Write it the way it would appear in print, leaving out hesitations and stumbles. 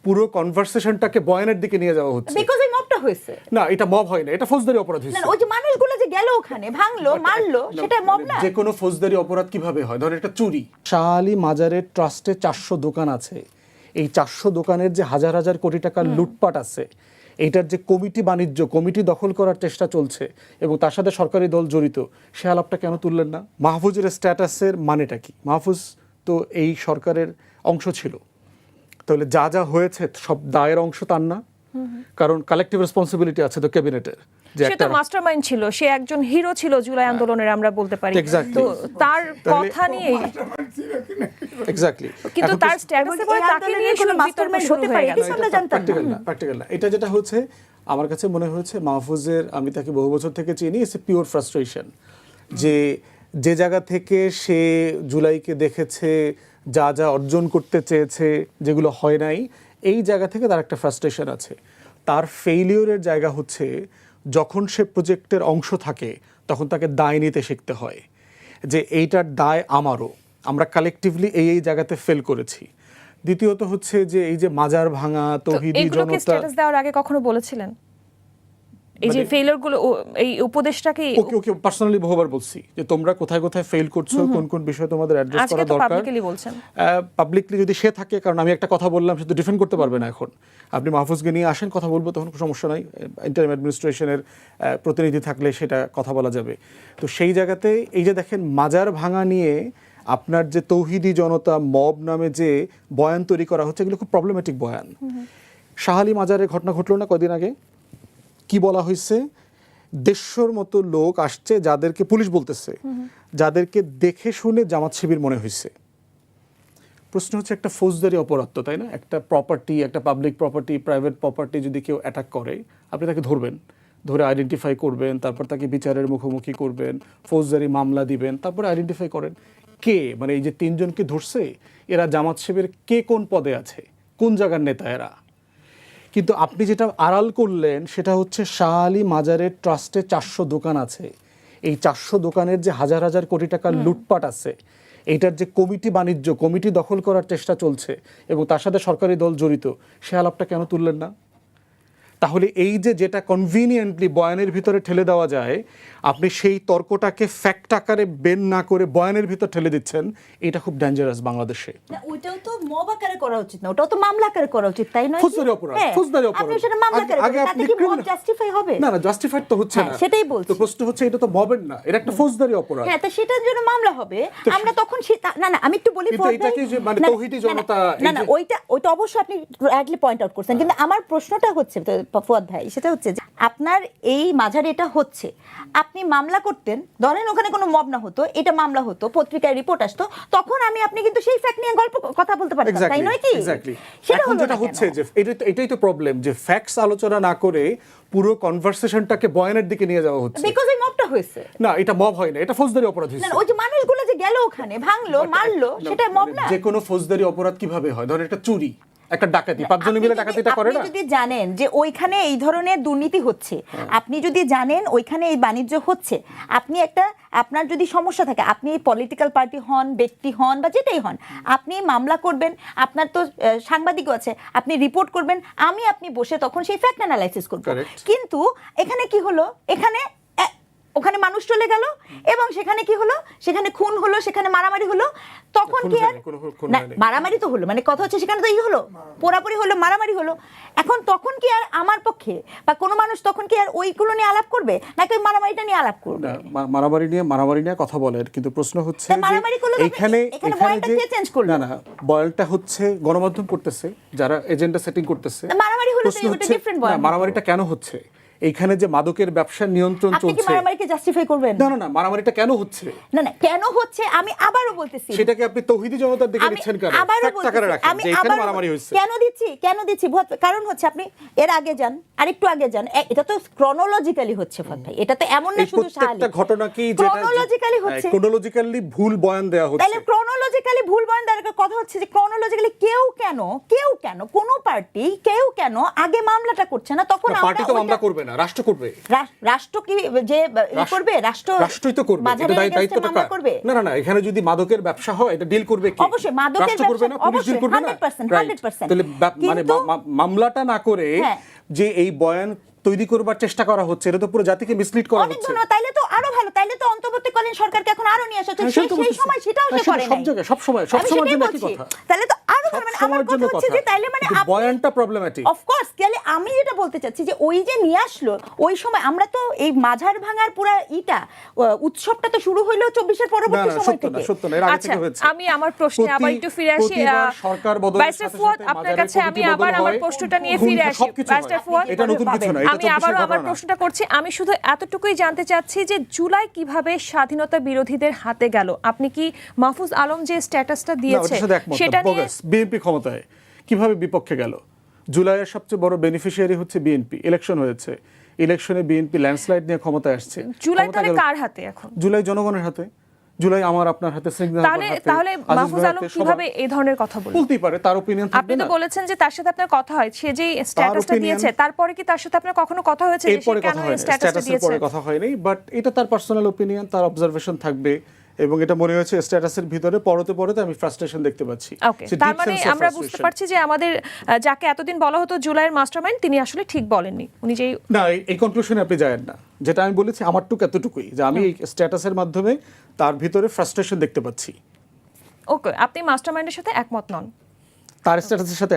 পুরো কনভারসেশনটাকে বয়ানের দিকে নিয়ে যাওয়া হচ্ছে বিকজ এই মবটা হয়েছে। না, এটা মব হয় না, এটা ফৌজদারি অপরাধ হয়েছে। না, ওই যে মানুষগুলো যে গেল ওখানে ভাঙলো মারলো সেটা মব না। যে কোনো ফৌজদারি অপরাধ কিভাবে হয়? ধরেন একটা চুরি। শাহ আলী মাজারের ট্রাস্টে 400 দোকান আছে, এই 400 দোকানের যে হাজার হাজার কোটি টাকার লুটপাট আছে, এইটার যে কমিটি বাণিজ্য, কমিটি দখল করার চেষ্টা চলছে এবং তার সাথে সরকারি দল জড়িত, সে আলাপটা কেন তুললেন না? মাহফুজের স্ট্যাটাসের মানেটা কি? মাহফুজ তো এই সরকারের অংশ ছিল, তাহলে যা যা হয়েছে সব দায়ের অংশ তার না? কারণ কালেকটিভ রেসপন্সিবিলিটি আছে তো ক্যাবিনেটের। সে তো মাস্টারমাইন্ড ছিল, সে একজন হিরো ছিল জুলাই আন্দোলনের, আমরা বলতে পারি। তো তার কথা নিয়ে এক্স্যাক্টলি, কিন্তু তার স্ট্যাটাসে পরে তাকে নিয়ে কোনো মাস্টারমাইন্ড হতে পারে এটা আমরা জানতাম না। প্র্যাকটিক্যাল না। এটা যেটা হচ্ছে আমার কাছে মনে হয়েছে মাহফুজের, আমি তাকে বহু বছর থেকে চিনি, ইটস এ পিওর ফ্রাস্ট্রেশন, যে জায়গা থেকে সে জুলাইকে দেখেছে, যা যা অর্জন করতে চেয়েছে যেগুলো হয় নাই, এই জায়গা থেকে তার একটা ফ্রাস্ট্রেশন আছে। তার ফেইলিওরের জায়গা হচ্ছে যখন সে প্রজেক্টের অংশ থাকে তখন তাকে দায় নিতে শিখতে হয়, যে এইটার দায় আমারও, আমরা কালেকটিভলি এই জায়গাতে ফেল করেছি। দ্বিতীয়ত হচ্ছে যে এই যে মাজার ভাঙা, তৌহিদি জনতা, স্ট্যাটাস দেওয়ার আগে কখনো বলেছিলেন এই যে ফেইলিওর গুলো, এই উপদেশটাকে? ওকে পার্সোনালি বহুবার বলছি যে তোমরা কোথায় কোথায় ফেল করছো, কোন কোন বিষয় তোমাদের অ্যাড্রেস করা দরকার। পাবলিকলি বলছেন, পাবলিকলি যদি সে থাকে, কারণ আমি একটা কথা বললাম সে তো ডিফেন্ড করতে পারবে না। এখন আপনি মাহফুজকে নিয়ে আসেন, কথা বলবো, তখন কোনো সমস্যা নাই, ইন্টারিম অ্যাডমিনিস্ট্রেশনের প্রতিনিধি থাকলে সেটা কথা বলা যাবে। তো সেই জায়গাতে এই যে দেখেন মাজার ভাঙা নিয়ে আপনার যে তৌহিদি জনতা মব নামে যে বয়ান তৈরি করা হচ্ছে, এগুলো খুব প্রবলেমেটিক বয়ান। শাহ আলী মাজারের ঘটনা ঘটলো না কদিন আগে? কি বলা হয়েছে? 150 মতো লোক আসছে, যাদেরকে পুলিশ বলতেছে যাদেরকে দেখে শুনে জামাত শিবির মনে হয়েছে। প্রশ্ন হচ্ছে একটা ফৌজদারি অপরাধ তো, তাই না? একটা প্রপার্টি, একটা পাবলিক প্রপার্টি, প্রাইভেট প্রপার্টি যদি কেউ অ্যাটাক করে, আপনি তাকে ধরবেন, ধরে আইডেন্টিফাই করবেন, তারপর তাকে বিচারের মুখোমুখি করবেন, ফৌজদারি মামলা দিবেন, তারপরে আইডেন্টিফাই করেন কে, মানে এই যে 3 জনকে ধরছে এরা জামাত শিবির কে কোন পদে আছে, কোন জায়গার নেতা এরা। কিন্তু আপনি যেটা আড়াল করলেন সেটা হচ্ছে শাহ আলী মাজারের ট্রাস্টে 400 দোকান আছে, এই 400 দোকানের যে হাজার হাজার কোটি টাকার লুটপাট আছে, এইটার যে কমিটি বাণিজ্য, কমিটি দখল করার চেষ্টা চলছে এবং তার সাথে সরকারি দল জড়িত, সে আলাপটা কেন তুললেন না? তাহলে এই যে যেটা কনভিনিয়েন্টলি বয়ানের ভিতরে ঠেলে দেওয়া যায়, আপনি সেই তর্কটাকে ফ্যাক্ট আকারে বের না করে বয়ানের ভিতর ঠেলে দিচ্ছেন, এটা খুব ডেঞ্জারাস বাংলাদেশে। ওইটাও তো মব আকারে করা উচিত না, ওটাও তো মামলা আকারে করা উচিত, তাই নয়? ফৌজদারি অপরাধ, ফৌজদারি অপরাধ। আপনি সেটা মামলা আকারে করেন, তাতে কি মব জাস্টিফাই হবে? না, জাস্টিফাইড তো হচ্ছে না, সেটাই বলছি। তো প্রশ্ন হচ্ছে এটা তো মবের না, এটা একটা ফৌজদারি অপরাধ। হ্যাঁ, তো সেটার জন্য মামলা হবে। আমরা তখন না আমি একটু বলি, এটা কি যে মানে তৌহিদি জনতা, না ওইটা অবশ্যই আপনি রাইটলি পয়েন্ট আউট করছেন, কিন্তু আমার প্রশ্নটা হচ্ছে ফুয়াদ ভাই, সেটা হচ্ছে যে আপনার এই মাঝারে এটা হচ্ছে, আপনি মামলা করতেন, ধরেন ওখানে কোনো মব না হতো, এটা মামলা হতো, পত্রিকায় রিপোর্ট আসতো, তখন আপনি কিন্তু সেই ফ্যাক্ট নিয়ে কথা বলতে পারতেন, তাই নয় কি? সেটা যেটা হচ্ছে যে এটাই তো প্রবলেম, যে ফ্যাক্টস আলোচনা না করে পুরো কনভারসেশনটাকে বয়ানের দিকে নিয়ে যাওয়া হচ্ছে। বিকজ এই মবটা হয়েছে। না, এটা মব হয় না, এটা ফৌজদারি অপরাধ হয়েছে। না, ওই যে মানুষগুলো যে গেল ওখানে ভাঙলো মারলো সেটা মব না। যে কোনো ফৌজদারি অপরাধ কিভাবে হয়? ধরেন একটা চুরি, একটা ডাকাতি, 5 জন মিলে ডাকাতিটা করে না? আপনি যদি জানেন যে ওইখানে এই ধরনের দুর্নীতি হচ্ছে, আপনি যদি জানেন ওইখানে এই বাণিজ্য হচ্ছে, আপনি আপনার যদি সমস্যা থাকে, আপনি পলিটিক্যাল পার্টি হন, ব্যক্তি হন বা যেটাই হন, আপনি মামলা করবেন, আপনার তো সাংবাদিকও আছে, আপনি রিপোর্ট করবেন, আপনি বসে তখন সেই ফ্যাক্ট অ্যানালাইসিস করব। কিন্তু এখানে কি হলো, ওখানে মানুষ চলে গেল এবং সেখানে কি হলো, সেখানে খুন হলো, সেখানে মারামারি হলো, তখন কি আর না, মারামারি তো হলো, মানে কথা হচ্ছে সেখানে তো হলো, পোড়াপুরি হলো, মারামারি হলো, এখন তখন কি আর আমার পক্ষে বা কোনো মানুষ তখন কি আর ওইগুলো নিয়ে আলাপ করবে, নাকি ওই মারামারিটা নিয়ে আলাপ করবে? মারামারি নিয়ে কথা বলেন, কিন্তু প্রশ্ন হচ্ছে এখানে কে চেঞ্জ করলো? না, বয়ালটা হচ্ছে গণমাধ্যম করতেছে, যারা এজেন্ডা সেটিং করতেছে। মারামারি হলো তো এটা ডিফারেন্ট বয়াল। মারামারিটা কেন হচ্ছে? এইখানে যে মাদকের ব্যবসার নিয়ন্ত্রণ চলছে, আপনি কি মারামারিকে জাস্টিফাই করবেন? না, মারামারিটা কেন হচ্ছে? না, কেন হচ্ছে আমি আবারও বলতেছি, সেটাকে আপনি তৌহিদি জনতার দিকে দিচ্ছেন কেন? ফ্যাক্ট আকারে রাখেন যে এখানে মারামারি হচ্ছে। কেন দিচ্ছি কারণ হচ্ছে আপনি এর আগে যান, আরেকটু আগে যান, এটা তো ক্রনোলজিক্যালি হচ্ছে ভাই, এটা তো এমন না শুধু প্রত্যেকটা ঘটনা কি যেটা ক্রনোলজিক্যালি হচ্ছে, ক্রনোলজিক্যালি ভুল বয়ান দেয়া হচ্ছে। তাহলে ক্রনোলজিক্যালি ভুল বয়ান দেওয়ার কথা হচ্ছে যে ক্রনোলজিক্যালি কেউ কেন কোন পার্টি কেউ কেন আগে মামলাটা করছে না, তখন পার্টি তো মামলা করবে না, না, রাষ্ট্র করবে। রাষ্ট্র কি যে করবে? রাষ্ট্রই তো করবে, মাঝারের এটা against এ দায়িত্বটা মামলা কার? করবে? না না না, এখানে যদি মাদকের ব্যবসা হয় এটা ডিল করবে কে? অবশ্যই মাদকের রাষ্ট্র করবে না, ব্যবসা, পুলিশ ডিল অবশ্যই, করবে না? 100%, Right. 100%। তাহলে মানে কিন্তু- মামলাটা না করে হ্যাঁ। যে এই বয়ান তৈরি করবার চেষ্টা করা হচ্ছে, এটা তো পুরো জাতিকে মিসলিড করা অনেক হচ্ছে। ধন্যবাদ। তাইলে তো আরো ভালো, তাইলে তো অন্তর্বর্তীকালীন সরকারকে এখন আরো নিয়ে আসা হচ্ছে। হ্যাঁ, সেটা তো সেই বলতেছি। সময় সেটাও হ্যাঁ, সে সেটা করে সব নাই। জায়গায়, সব সময়, সব আমি সময়ের সেটাই জন্য একই বলছি। কথা। তাহলে তো আরো সব ভালো। মানে আমার সময়ের জন্য কথা হচ্ছে কথা। যে তাইলে মানে কিন্তু আপনি বয়ানটা প্রবলেম্যাটিক। অফকোর্স, তাহলে আমি যেটা বলতে চাচ্ছি যে ওই যে নিয়ে আসলো ওই সময় আমরা তো এই মাঝার ভাঙার পুরা উৎসবটা তো শুরু হইলো 24-এর পরবর্তী না, সময় সত্য না, থেকে। সত্য না, এর আগে আচ্ছা, থেকে হয়েছে। আমি আমার প্রশ্নে আবার একটু ফিরে আসি। প্রতিবার সরকার বদলের ব্যারিস্টার সাথে ফুয়াদ, সাথে আপনার মাজারের কাছে আমি কমিটি আবার বদল আমার হয়, প্রশ্নটা নিয়ে খুন, ফিরে আসি। সবকিছু হয়। ব্যারিস্টার ফুয়াদ, এটা নতুন কিছু না, এটা আমি 24 আবারও আমার ঘটনা না। প্রশ্নটা করছি। আমি শুধু এতটুকুই জানতে চাচ্ছি যে জুলাই কিভাবে স্বাধীনতা বিরোধীদের হাতে গেল? আপনি কি মাহফুজ আলম যে স্ট্যাটাসটা না, দিয়েছে ওটার সাথে একমত সেটা না, নিয়ে bogus। বিএনপি ক্ষমতায় কিভাবে বিপক্ষে গেল? জুলাইয়ের সবচেয়ে বড় বেনিফিশিয়ারি হচ্ছে বিএনপি। ইলেকশন হয়েছে, ইলেকশনে বিএনপি ল্যান্ডস্লাইড নিয়ে ক্ষমতায় আসছে। জুলাই ক্ষমতায় তাহলে গেল- কার হাতে এখন? জুলাই জনগণের হাতে, জুলাই আমার আপনার হাতে, সিগন্যাল তাহলে মাহফুজ আলম কিভাবে এই ধরনের কথা বললেন? বলতেই পারে, তার ওপিনিয়ন আপনি থাকবে তো না। বলেছেন যে তার সাথে আপনার কথা হয়, সে যে স্ট্যাটাসটা opinion- দিয়েছে তারপরে কি তার সাথে আপনার কখনো কথা হয়েছে যে সে এরপরে কেন কথা এই হয়নি, স্ট্যাটাসটা স্ট্যাটাসের দিয়েছে? পরে কথা হয়নি, বাট এটা তার পার্সোনাল ওপিনিয়ন, তার অবজারভেশন থাকবে। এবং এটা মনে হয়েছে স্ট্যাটাসের ভিতরে পরতে পরতে আমি ফ্রাস্ট্রেশন দেখতে পাচ্ছি। ওকে, It's a তার deep মানে sense of আমরা বুঝতে frustration. পারছি যে আমাদের যাকে এতদিন বলা হতো জুলাইয়ের মাস্টারমাইন্ড, তিনি আসলে ঠিক বলেননি। উনি যেই না, এই কনক্লুশনে আপনি যায়েন না। যেটা আমি বলেছি আমারটুকু এতটুকুই, যে আমি এই স্ট্যাটাসের মাধ্যমে তার ভিতরে ফ্রাস্ট্রেশন দেখতে পাচ্ছি। ওকে, আপনি মাস্টারমাইন্ডের সাথে একমত নন? তার স্ট্যাটাসের সাথে